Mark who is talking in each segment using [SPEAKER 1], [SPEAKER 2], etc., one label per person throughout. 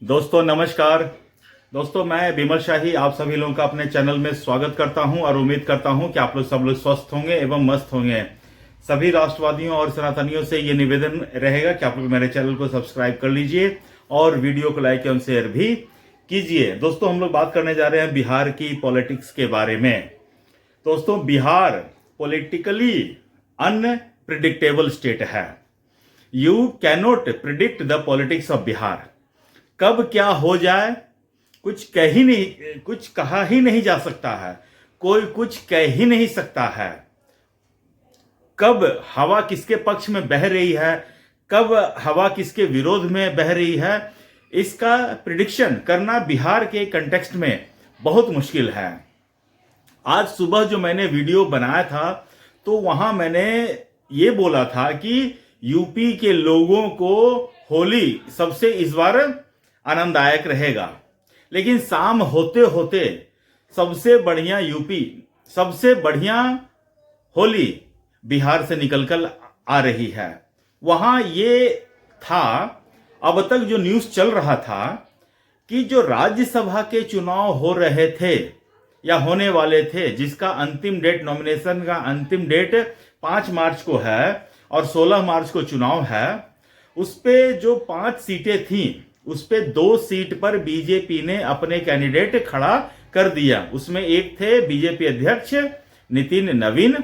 [SPEAKER 1] दोस्तों नमस्कार। दोस्तों मैं विमल शाही आप सभी लोगों का अपने चैनल में स्वागत करता हूं और उम्मीद करता हूं कि आप लोग सब लोग स्वस्थ होंगे एवं मस्त होंगे। सभी राष्ट्रवादियों और सनातनियों से ये निवेदन रहेगा कि आप लोग मेरे चैनल को सब्सक्राइब कर लीजिए और वीडियो को लाइक एवं शेयर भी कीजिए। दोस्तों हम लोग बात करने जा रहे हैं बिहार की पॉलिटिक्स के बारे में। दोस्तों बिहार पॉलिटिकली अनप्रिडिक्टेबल स्टेट है। You cannot predict the politics of Bihar. कब क्या हो जाए कुछ कहा ही नहीं जा सकता है। कोई कुछ कह ही नहीं सकता है। कब हवा किसके पक्ष में बह रही है, कब हवा किसके विरोध में बह रही है, इसका प्रिडिक्शन करना बिहार के कंटेक्स्ट में बहुत मुश्किल है। आज सुबह जो मैंने वीडियो बनाया था तो वहां मैंने ये बोला था कि यूपी के लोगों को होली सबसे इस बार आनंददायक रहेगा, लेकिन शाम होते होते सबसे बढ़िया यूपी, सबसे बढ़िया होली बिहार से निकलकर आ रही है। वहां ये था, अब तक जो न्यूज़ चल रहा था कि जो राज्यसभा के चुनाव हो रहे थे या होने वाले थे, जिसका अंतिम डेट, नॉमिनेशन का अंतिम डेट 5 मार्च को है और 16 मार्च को चुनाव है, उस पे जो 5 सीटें थीं उस पे 2 सीट पर बीजेपी ने अपने कैंडिडेट खड़ा कर दिया। उसमें एक थे बीजेपी अध्यक्ष नितिन नवीन,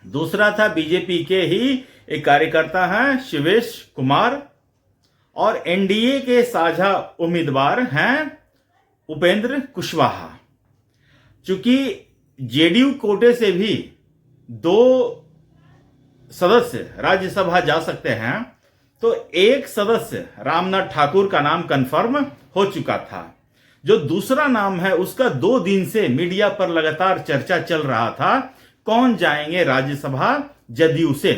[SPEAKER 1] दूसरा था बीजेपी के ही एक कार्यकर्ता हैं शिवेश कुमार, और एनडीए के साझा उम्मीदवार हैं उपेंद्र कुशवाहा। चूंकि जेडीयू कोटे से भी 2 सदस्य राज्यसभा जा सकते हैं, तो एक सदस्य रामनाथ ठाकुर का नाम कंफर्म हो चुका था। जो दूसरा नाम है उसका 2 दिन से मीडिया पर लगातार चर्चा चल रहा था, कौन जाएंगे राज्यसभा जदयू से।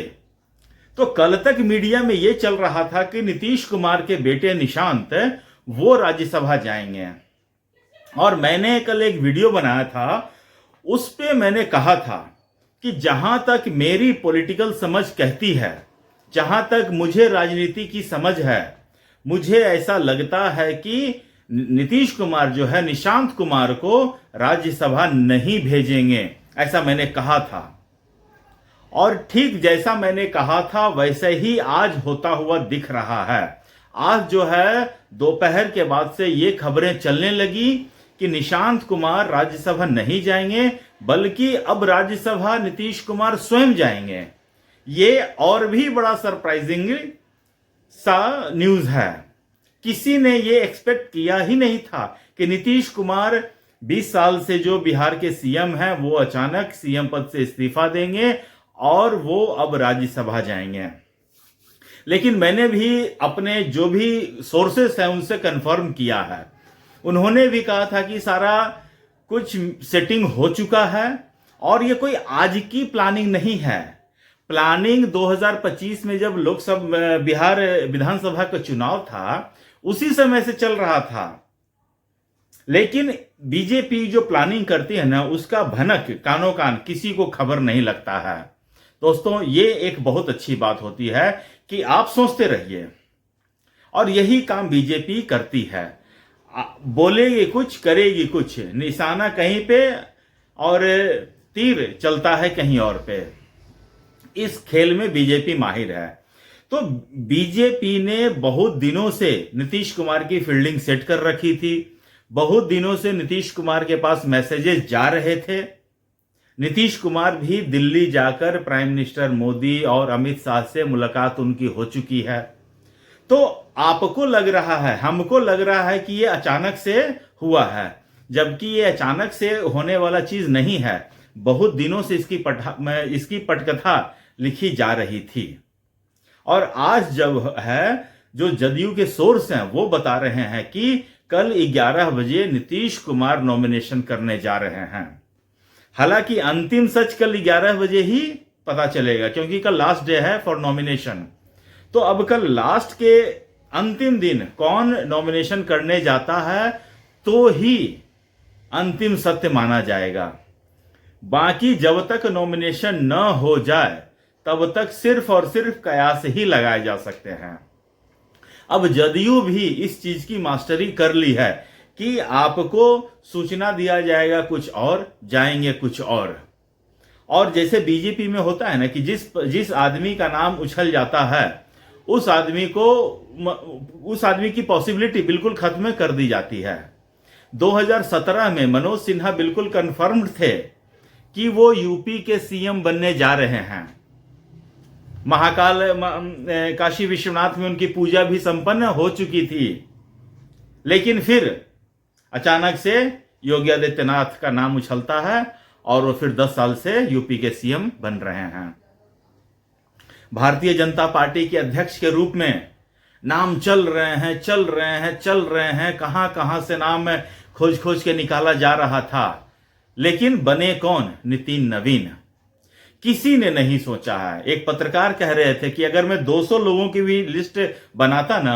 [SPEAKER 1] तो कल तक मीडिया में यह चल रहा था कि नीतीश कुमार के बेटे निशांत वो राज्यसभा जाएंगे। और मैंने कल एक वीडियो बनाया था, उस पे मैंने कहा था कि जहां तक मेरी पॉलिटिकल समझ कहती है, जहां तक मुझे राजनीति की समझ है, मुझे ऐसा लगता है कि नीतीश कुमार जो है निशांत कुमार को राज्यसभा नहीं भेजेंगे, ऐसा मैंने कहा था। और ठीक जैसा मैंने कहा था वैसे ही आज होता हुआ दिख रहा है। आज जो है दोपहर के बाद से ये खबरें चलने लगी कि निशांत कुमार राज्यसभा नहीं जाएंगे, बल्कि अब राज्यसभा नीतीश कुमार स्वयं जाएंगे। ये और भी बड़ा सरप्राइजिंग सा न्यूज है। किसी ने ये एक्सपेक्ट किया ही नहीं था कि नीतीश कुमार 20 साल से जो बिहार के सीएम हैं वो अचानक सीएम पद से इस्तीफा देंगे और वो अब राज्यसभा जाएंगे। लेकिन मैंने भी अपने जो भी सोर्सेस हैं उनसे कंफर्म किया है। उन्होंने भी कहा था कि सारा कुछ सेटिंग हो चुका है और ये कोई आज की प्लानिंग नहीं है। प्लानिंग 2025 में जब लोकसभा बिहार विधानसभा का चुनाव था उसी समय से चल रहा था। लेकिन बीजेपी जो प्लानिंग करती है ना, उसका भनक कानो कान किसी को खबर नहीं लगता है। दोस्तों ये एक बहुत अच्छी बात होती है कि आप सोचते रहिए, और यही काम बीजेपी करती है। बोलेगी कुछ, करेगी कुछ, निशाना कहीं पे और तीर चलता है कहीं और पे। इस खेल में बीजेपी माहिर है। तो बीजेपी ने बहुत दिनों से नीतीश कुमार की फील्डिंग सेट कर रखी थी। बहुत दिनों से नीतीश कुमार के पास मैसेजेस जा रहे थे। नीतीश कुमार भी दिल्ली जाकर प्राइम मिनिस्टर मोदी और अमित शाह से मुलाकात उनकी हो चुकी है। तो आपको लग रहा है, हमको लग रहा है कि ये अचानक से हुआ है, जबकि ये अचानक से होने वाला चीज नहीं है। बहुत दिनों से इसकी पटकथा लिखी जा रही थी। और आज जब है, जो जदयू के सोर्स हैं वो बता रहे हैं कि कल 11 बजे नीतीश कुमार नॉमिनेशन करने जा रहे हैं। हालांकि अंतिम सच कल 11 बजे ही पता चलेगा, क्योंकि कल लास्ट डे है फॉर नॉमिनेशन। तो अब कल लास्ट के अंतिम दिन कौन नॉमिनेशन करने जाता है तो ही अंतिम सत्य माना जाएगा। बाकी जब तक नॉमिनेशन न हो जाए तब तक सिर्फ और सिर्फ कयास ही लगाए जा सकते हैं। अब जदयू भी इस चीज की मास्टरी कर ली है कि आपको सूचना दिया जाएगा कुछ और, जाएंगे कुछ और जैसे बीजेपी में होता है ना कि जिस आदमी का नाम उछल जाता है उस आदमी की पॉसिबिलिटी बिल्कुल खत्म कर दी जाती है। 2017 में मनोज सिन्हा बिल्कुल कंफर्म्ड थे कि वो यूपी के सीएम बनने जा रहे हैं। महाकाल काशी विश्वनाथ में उनकी पूजा भी संपन्न हो चुकी थी, लेकिन फिर अचानक से योगी आदित्यनाथ का नाम उछलता है और वो फिर 10 साल से यूपी के सीएम बन रहे हैं। भारतीय जनता पार्टी के अध्यक्ष के रूप में नाम चल रहे हैं, कहां से नाम खोज के निकाला जा रहा था, लेकिन बने कौन? नितिन नवीन। किसी ने नहीं सोचा है। एक पत्रकार कह रहे थे कि अगर मैं 200 लोगों की भी लिस्ट बनाता ना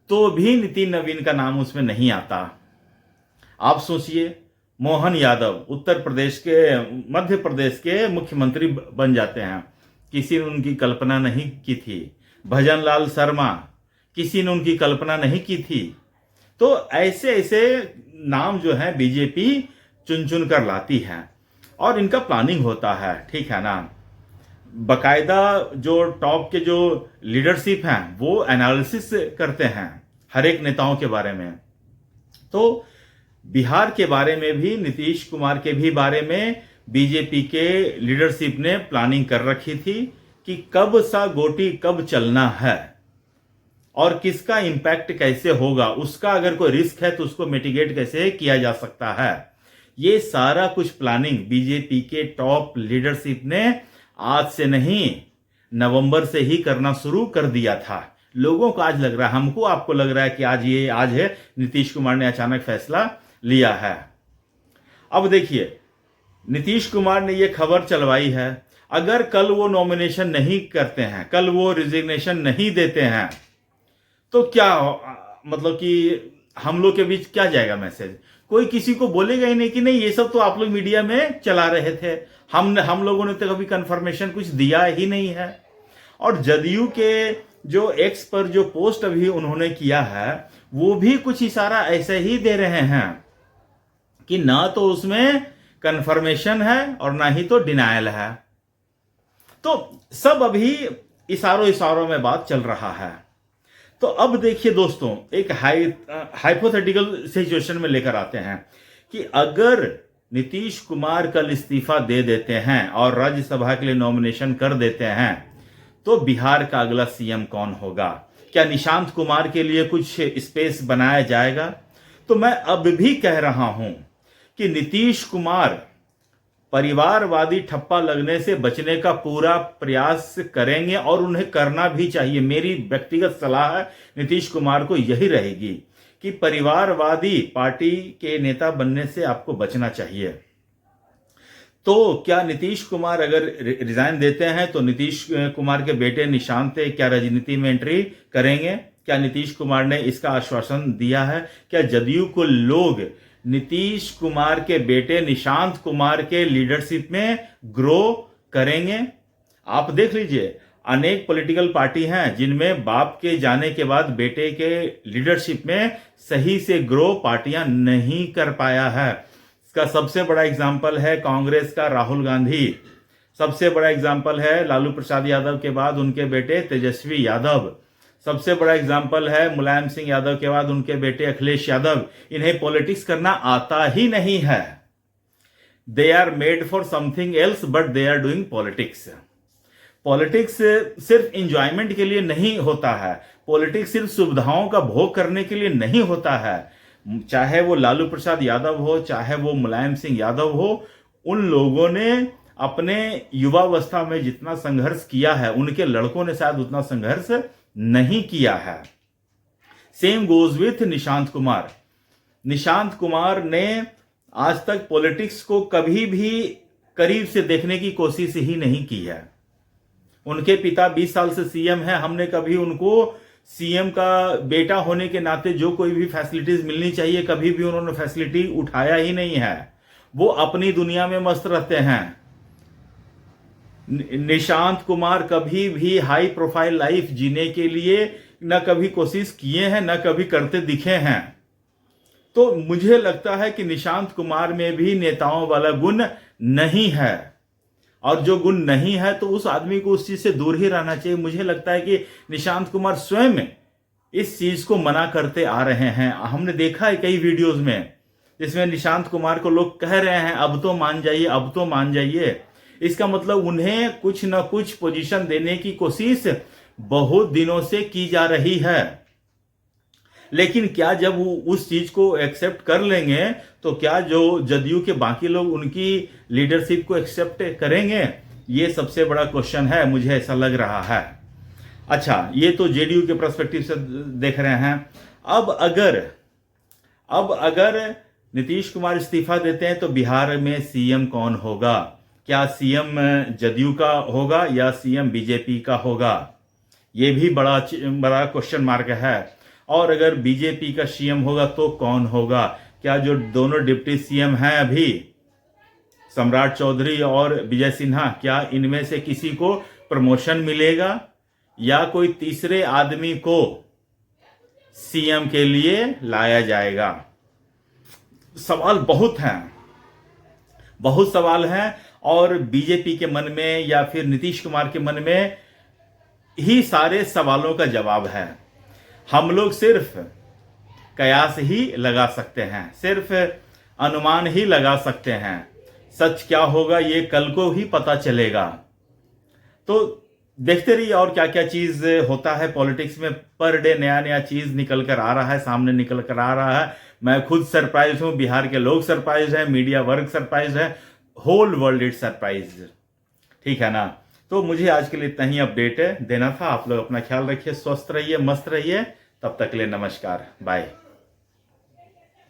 [SPEAKER 1] तो भी नितिन नवीन का नाम उसमें नहीं आता। आप सोचिए, मोहन यादव उत्तर प्रदेश के, मध्य प्रदेश के मुख्यमंत्री बन जाते हैं, किसी ने उनकी कल्पना नहीं की थी। भजन लाल शर्मा, किसी ने उनकी कल्पना नहीं की थी। तो ऐसे ऐसे नाम जो है बीजेपी चुन चुन कर लाती है और इनका प्लानिंग होता है, ठीक है ना। बकायदा जो टॉप के जो लीडरशिप हैं वो एनालिसिस करते हैं हर एक नेताओं के बारे में। तो बिहार के बारे में भी, नीतीश कुमार के भी बारे में बीजेपी के लीडरशिप ने प्लानिंग कर रखी थी कि कब सा गोटी कब चलना है और किसका इंपैक्ट कैसे होगा, उसका अगर कोई रिस्क है तो उसको मिटिगेट कैसे किया जा सकता है। ये सारा कुछ प्लानिंग बीजेपी के टॉप लीडरशिप ने आज से नहीं, नवंबर से ही करना शुरू कर दिया था। लोगों को आज लग रहा है, हमको आपको लग रहा है कि आज है, नीतीश कुमार ने अचानक फैसला लिया है। अब देखिए, नीतीश कुमार ने यह खबर चलवाई है, अगर कल वो नॉमिनेशन नहीं करते हैं, कल वो रिजिग्नेशन नहीं देते हैं, तो क्या मतलब कि हम लोग के बीच क्या जाएगा मैसेज? कोई किसी को बोलेगा ही नहीं कि नहीं ये सब तो आप लोग मीडिया में चला रहे थे, हम लोगों ने तो कभी कंफर्मेशन कुछ दिया ही नहीं है। और जदयू के जो एक्स पर जो पोस्ट अभी उन्होंने किया है वो भी कुछ इशारा ऐसे ही दे रहे हैं कि ना तो उसमें कंफर्मेशन है और ना ही तो डिनायल है। तो सब अभी इशारों में बात चल रहा है। तो अब देखिए दोस्तों, एक हाइपोथेटिकल सिचुएशन में लेकर आते हैं कि अगर नीतीश कुमार कल इस्तीफा दे देते हैं और राज्यसभा के लिए नॉमिनेशन कर देते हैं तो बिहार का अगला सीएम कौन होगा? क्या निशांत कुमार के लिए कुछ स्पेस बनाया जाएगा? तो मैं अब भी कह रहा हूं कि नीतीश कुमार परिवारवादी ठप्पा लगने से बचने का पूरा प्रयास करेंगे और उन्हें करना भी चाहिए। मेरी व्यक्तिगत सलाह नीतीश कुमार को यही रहेगी कि परिवारवादी पार्टी के नेता बनने से आपको बचना चाहिए। तो क्या नीतीश कुमार अगर रिजाइन देते हैं तो नीतीश कुमार के बेटे निशांत क्या राजनीति में एंट्री करेंगे? क्या नीतीश कुमार ने इसका आश्वासन दिया है? क्या जदयू को लोग नीतीश कुमार के बेटे निशांत कुमार के लीडरशिप में ग्रो करेंगे? आप देख लीजिए, अनेक पॉलिटिकल पार्टी हैं जिनमें बाप के जाने के बाद बेटे के लीडरशिप में सही से ग्रो पार्टियां नहीं कर पाया है। इसका सबसे बड़ा एग्जाम्पल है कांग्रेस का राहुल गांधी, सबसे बड़ा एग्जाम्पल है लालू प्रसाद यादव के बाद उनके बेटे तेजस्वी यादव, सबसे बड़ा एग्जाम्पल है मुलायम सिंह यादव के बाद उनके बेटे अखिलेश यादव। इन्हें पॉलिटिक्स करना आता ही नहीं है। They are made for something else but they are doing politics. Politics सिर्फ इंजॉयमेंट के लिए नहीं होता है, पॉलिटिक्स सिर्फ सुविधाओं का भोग करने के लिए नहीं होता है। चाहे वो लालू प्रसाद यादव हो, चाहे वो मुलायम सिंह यादव हो, उन लोगों ने अपने युवावस्था में जितना संघर्ष किया है उनके लड़कों ने शायद उतना संघर्ष नहीं किया है। Same goes with Nishant Kumar. Nishant Kumar ने आज तक पॉलिटिक्स को कभी भी करीब से देखने की कोशिश ही नहीं की है। उनके पिता 20 साल से सीएम है, हमने कभी उनको सीएम का बेटा होने के नाते जो कोई भी फैसिलिटीज मिलनी चाहिए कभी भी उन्होंने फैसिलिटी उठाया ही नहीं है। वो अपनी दुनिया में मस्त रहते हैं। निशांत कुमार कभी भी हाई प्रोफाइल लाइफ जीने के लिए न कभी कोशिश किए हैं, न कभी करते दिखे हैं। तो मुझे लगता है कि निशांत कुमार में भी नेताओं वाला गुण नहीं है, और जो गुण नहीं है तो उस आदमी को उस चीज से दूर ही रहना चाहिए। मुझे लगता है कि निशांत कुमार स्वयं इस चीज को मना करते आ रहे हैं। हमने देखा है कई वीडियोस में जिसमें निशांत कुमार को लोग कह रहे हैं अब तो मान जाइए, अब तो मान जाइए। इसका मतलब उन्हें कुछ न कुछ पोजीशन देने की कोशिश बहुत दिनों से की जा रही है, लेकिन क्या जब वो उस चीज को एक्सेप्ट कर लेंगे तो क्या जो जदयू के बाकी लोग उनकी लीडरशिप को एक्सेप्ट करेंगे? ये सबसे बड़ा क्वेश्चन है, मुझे ऐसा लग रहा है। अच्छा, ये तो जेडीयू के पर्सपेक्टिव से देख रहे हैं। अब अगर नीतीश कुमार इस्तीफा देते हैं तो बिहार में सीएम कौन होगा? क्या सीएम जदयू का होगा या सीएम बीजेपी का होगा? ये भी बड़ा क्वेश्चन मार्क है। और अगर बीजेपी का सीएम होगा तो कौन होगा? क्या जो दोनों डिप्टी सीएम हैं अभी, सम्राट चौधरी और विजय सिन्हा, क्या इनमें से किसी को प्रमोशन मिलेगा या कोई तीसरे आदमी को सीएम के लिए लाया जाएगा? सवाल बहुत हैं, बहुत सवाल हैं, और बीजेपी के मन में या फिर नीतीश कुमार के मन में ही सारे सवालों का जवाब है। हम लोग सिर्फ कयास ही लगा सकते हैं, सिर्फ अनुमान ही लगा सकते हैं। सच क्या होगा ये कल को ही पता चलेगा। तो देखते रहिए और क्या क्या चीज होता है पॉलिटिक्स में। पर डे नया नया चीज निकल कर आ रहा है, सामने निकल कर आ रहा है। मैं खुद सरप्राइज हूं, बिहार के लोग सरप्राइज हैं, मीडिया वर्ग सरप्राइज है, होल वर्ल्ड इज सरप्राइज। ठीक है ना? तो मुझे आज के लिए इतना ही अपडेट देना था। आप लोग अपना ख्याल रखिए, स्वस्थ रहिए, मस्त रहिए। तब तक के लिए नमस्कार, बाय।